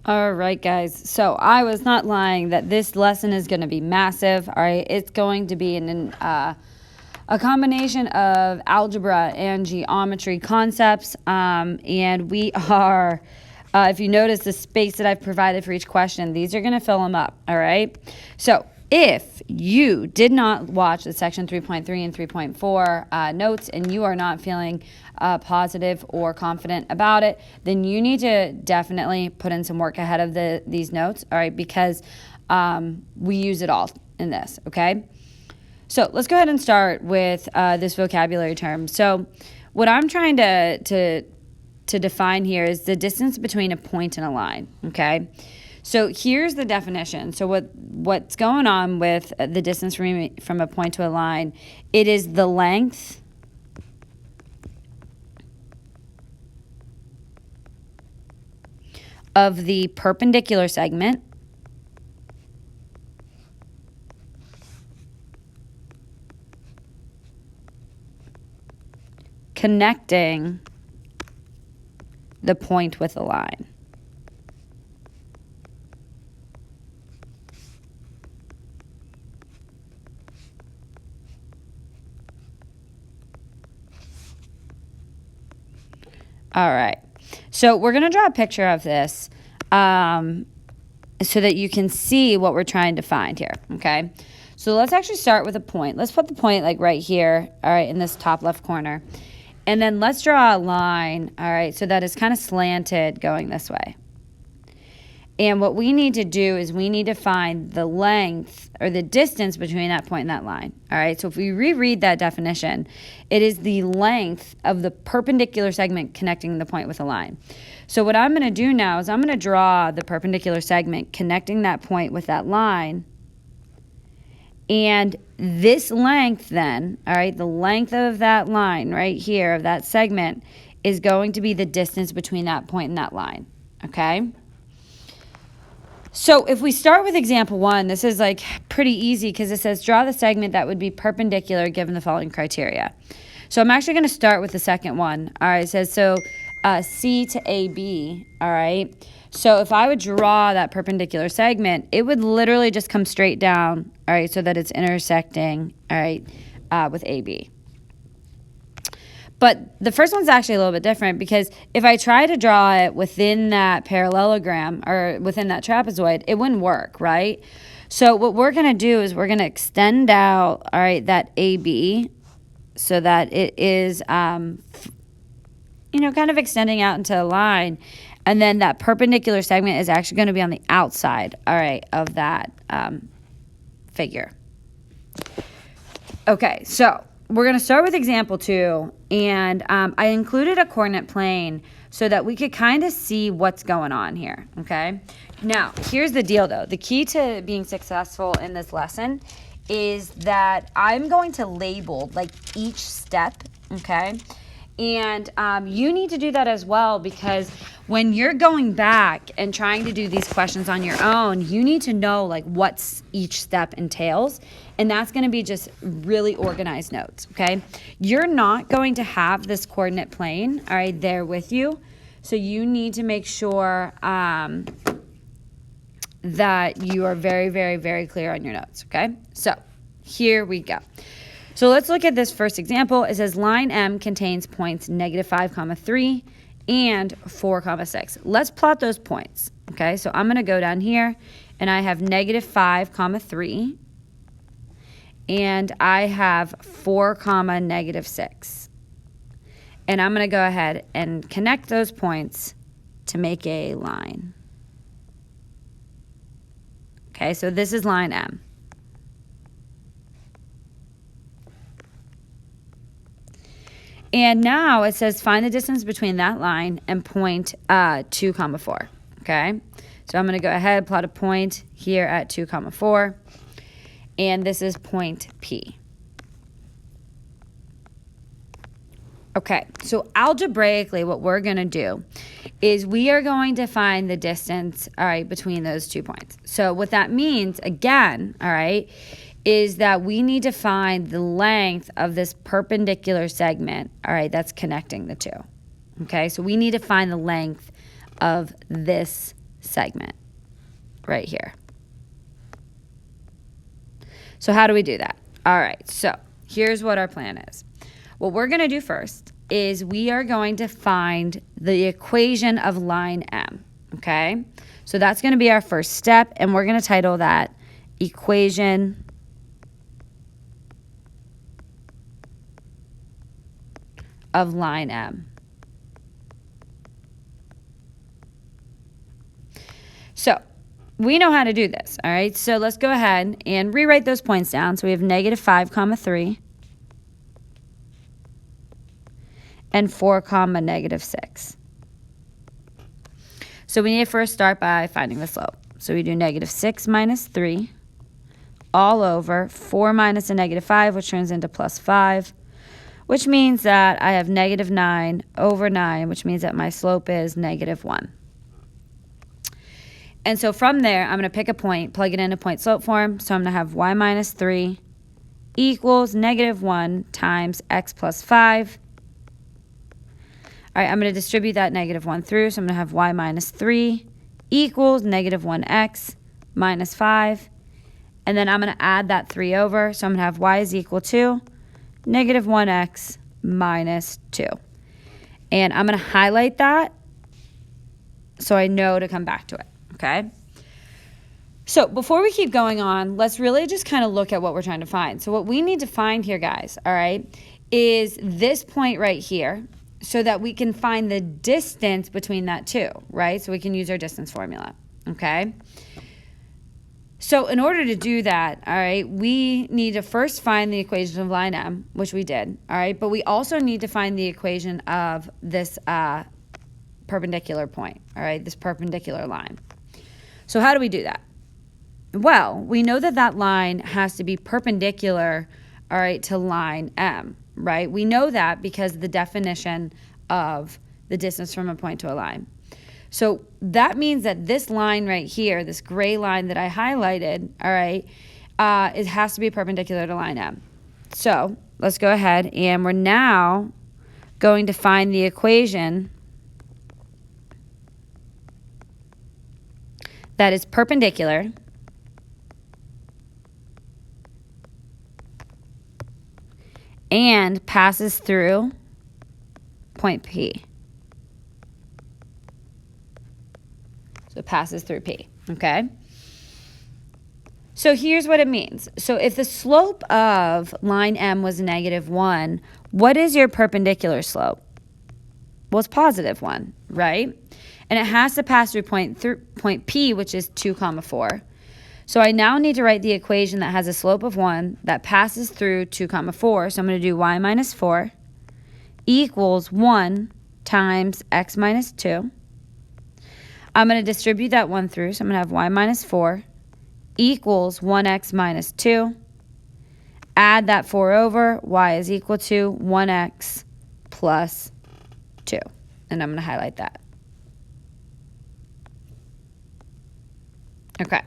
All right, guys. So I was not lying that this lesson is going to be massive. All right, it's going to be a combination of algebra and geometry concepts, and we are. If you notice the space that I've provided for each question, these are going to fill them up. All right. So if you did not watch the section 3.3 and 3.4 notes and you are not feeling positive or confident about it, then you need to definitely put in some work ahead of these notes, all right, because we use it all in this, okay? So let's go ahead and start with this vocabulary term. So what I'm trying to define here is the distance between a point and a line, okay? So here's the definition. So what's going on with the distance from a point to a line, it is the length of the perpendicular segment connecting the point with a line. All right. So we're going to draw a picture of this so that you can see what we're trying to find here, okay? So let's actually start with a point. Let's put the point like right here, all right, in this top left corner. And then let's draw a line, all right, so that it's kind of slanted going this way. And what we need to do is we need to find the length or the distance between that point and that line. All right, so if we reread that definition, it is the length of the perpendicular segment connecting the point with a line. So what I'm going to do now is I'm going to draw the perpendicular segment connecting that point with that line. And this length then, all right, the length of that line right here, of that segment, is going to be the distance between that point and that line, okay? So if we start with example 1, this is like pretty easy because it says draw the segment that would be perpendicular given the following criteria. So I'm actually going to start with the second one. All right, it says so C to AB, all right? So if I would draw that perpendicular segment, it would literally just come straight down, all right, so that it's intersecting, all right, with AB. But the first one's actually a little bit different because if I try to draw it within that parallelogram or within that trapezoid, it wouldn't work, right? So what we're going to do is we're going to extend out, all right, that AB so that it is, kind of extending out into a line. And then that perpendicular segment is actually going to be on the outside, all right, of that figure. Okay, so we're going to start with example 2, and I included a coordinate plane so that we could kind of see what's going on here, okay? Now, here's the deal, though. The key to being successful in this lesson is that I'm going to label, like, each step, okay? And you need to do that as well because when you're going back and trying to do these questions on your own, you need to know like what each step entails. And that's going to be just really organized notes, okay? You're not going to have this coordinate plane, all right, there with you. So you need to make sure that you are very, very, very clear on your notes, okay? So here we go. So let's look at this first example. It says line M contains points -5, 3 and 4, 6. Let's plot those points, okay? So I'm going to go down here, and I have -5, 3, and I have 4, -6. And I'm going to go ahead and connect those points to make a line. Okay, so this is line M. And now it says find the distance between that line and point 2, 4. Okay, so I'm going to go ahead, plot a point here at 2, 4. And this is point P. Okay, so algebraically what we're going to do is we are going to find the distance, all right, between those 2 points. So what that means, again, all right, is that we need to find the length of this perpendicular segment, all right, that's connecting the two. Okay, so we need to find the length of this segment right here. So how do we do that? All right, so here's what our plan is. What we're going to do first is we are going to find the equation of line M, okay? So that's going to be our first step, and we're going to title that equation of line M. So we know how to do this, all right? So let's go ahead and rewrite those points down. So we have negative 5, comma 3, and 4, comma negative 6. So we need to first start by finding the slope. So we do negative 6 minus 3 all over 4 minus a negative 5, which turns into plus 5, which means that I have negative 9 over 9, which means that my slope is negative 1. And so from there, I'm going to pick a point, plug it into point slope form. So I'm going to have y minus 3 equals negative 1 times x plus 5. All right, I'm going to distribute that negative 1 through. So I'm going to have y minus 3 equals negative 1x minus 5. And then I'm going to add that 3 over. So I'm going to have y is equal to negative 1x minus 2. And I'm going to highlight that so I know to come back to it, okay? So before we keep going on, let's really just kind of look at what we're trying to find. So what we need to find here, guys, all right, is this point right here so that we can find the distance between that two, right? So we can use our distance formula, okay? So in order to do that, all right, we need to first find the equation of line M, which we did, all right? But we also need to find the equation of this perpendicular point, all right, this perpendicular line. So how do we do that? Well, we know that that line has to be perpendicular, all right, to line M, right? We know that because of the definition of the distance from a point to a line. So that means that this line right here, this gray line that I highlighted, all right, it has to be perpendicular to line M. So let's go ahead, and we're now going to find the equation that is perpendicular and passes through point P. So it passes through P, okay? So here's what it means. So if the slope of line M was negative 1, what is your perpendicular slope? Well, it's positive 1, right? And it has to pass through point P, which is 2, 4. So I now need to write the equation that has a slope of 1 that passes through 2, 4. So I'm going to do y minus 4 equals 1 times x minus 2. I'm going to distribute that 1 through. So I'm going to have y minus 4 equals 1x minus 2. Add that 4 over. Y is equal to 1x plus 2. And I'm going to highlight that. Okay.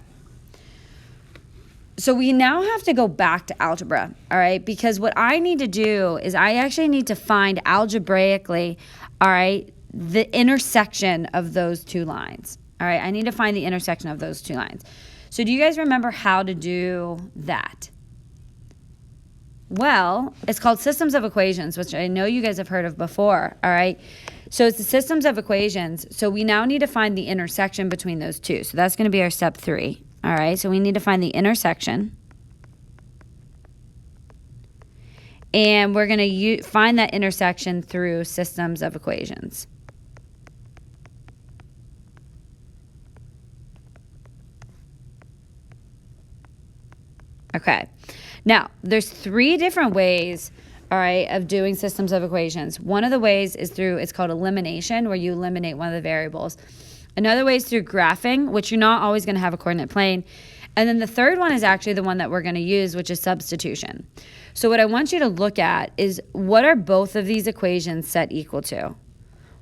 So we now have to go back to algebra, all right? Because what I need to do is I actually need to find algebraically, all right, the intersection of those two lines, all right? I need to find the intersection of those two lines. So do you guys remember how to do that? Well, it's called systems of equations, which I know you guys have heard of before, all right? So it's the systems of equations. So we now need to find the intersection between those two. So that's going to be our step 3. All right, so we need to find the intersection. And we're going to find that intersection through systems of equations. Okay, now there's 3 different ways, all right, of doing systems of equations. One of the ways is through, it's called elimination, where you eliminate one of the variables. Another way is through graphing, which you're not always going to have a coordinate plane. And then the third one is actually the one that we're going to use, which is substitution. So what I want you to look at is, what are both of these equations set equal to?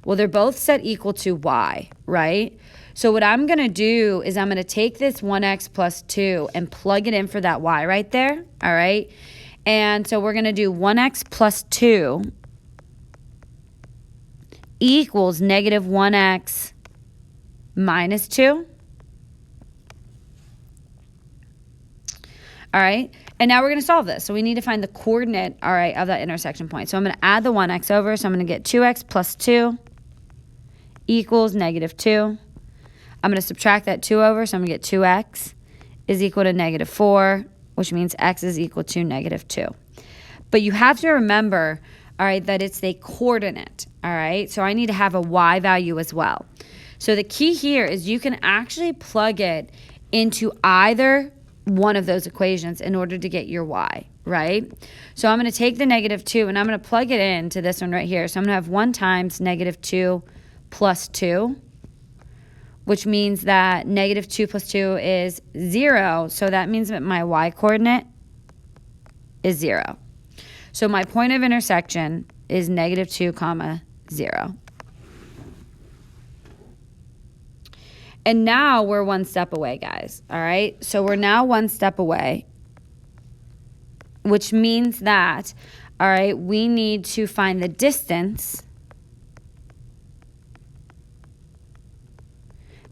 Well, they're both set equal to y, right? So what I'm going to do is I'm going to take this 1x plus 2 and plug it in for that y right there, all right? And so we're going to do 1x plus 2 equals negative 1x minus 2. All right, and now we're going to solve this. So we need to find the coordinate, all right, of that intersection point. So I'm going to add the 1x over. So I'm going to get 2x plus 2 equals negative 2. I'm going to subtract that 2 over. So I'm going to get 2x is equal to negative 4, which means x is equal to negative 2. But you have to remember, all right, that it's the coordinate, all right? So I need to have a y value as well. So the key here is you can actually plug it into either one of those equations in order to get your y, right? So I'm going to take the negative 2 and I'm going to plug it into this one right here. So I'm going to have 1 times negative 2 plus 2, which means that negative 2 plus 2 is 0. So that means that my y coordinate is 0. So my point of intersection is negative 2 comma 0. And now we're one step away, guys, all right? So we're now one step away, which means that, all right, we need to find the distance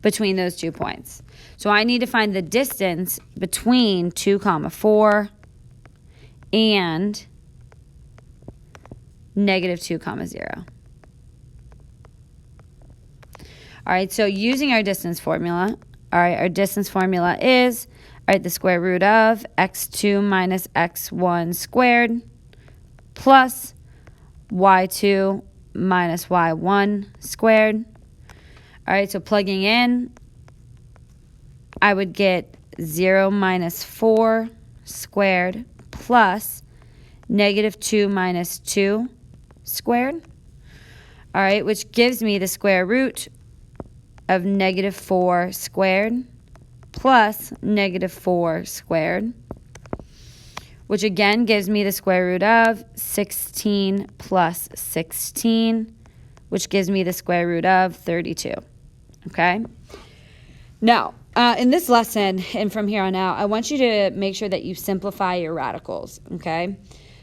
between those 2 points. So I need to find the distance between 2 comma 4 and negative 2 comma 0. All right, so using our distance formula, all right, our distance formula is, all right, the square root of x2 minus x1 squared plus y2 minus y1 squared. All right, so plugging in, I would get 0 minus 4 squared plus negative 2 minus 2 squared. All right, which gives me the square root of negative 4 squared plus negative 4 squared, which again gives me the square root of 16 plus 16, which gives me the square root of 32, okay? Now, in this lesson and from here on out, I want you to make sure that you simplify your radicals, okay?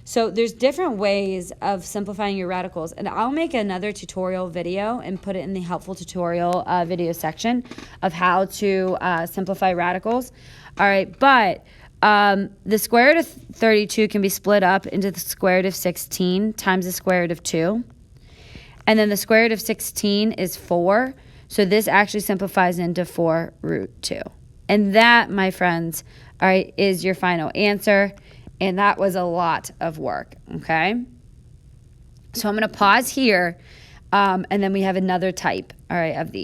So there's different ways of simplifying your radicals, and I'll make another tutorial video and put it in the helpful tutorial video section of how to simplify radicals. All right, but the square root of 32 can be split up into the square root of 16 times the square root of 2. And then the square root of 16 is 4. So this actually simplifies into 4 root 2. And that, my friends, all right, is your final answer. And that was a lot of work, okay? So I'm going to pause here, and then we have another type, all right, of these.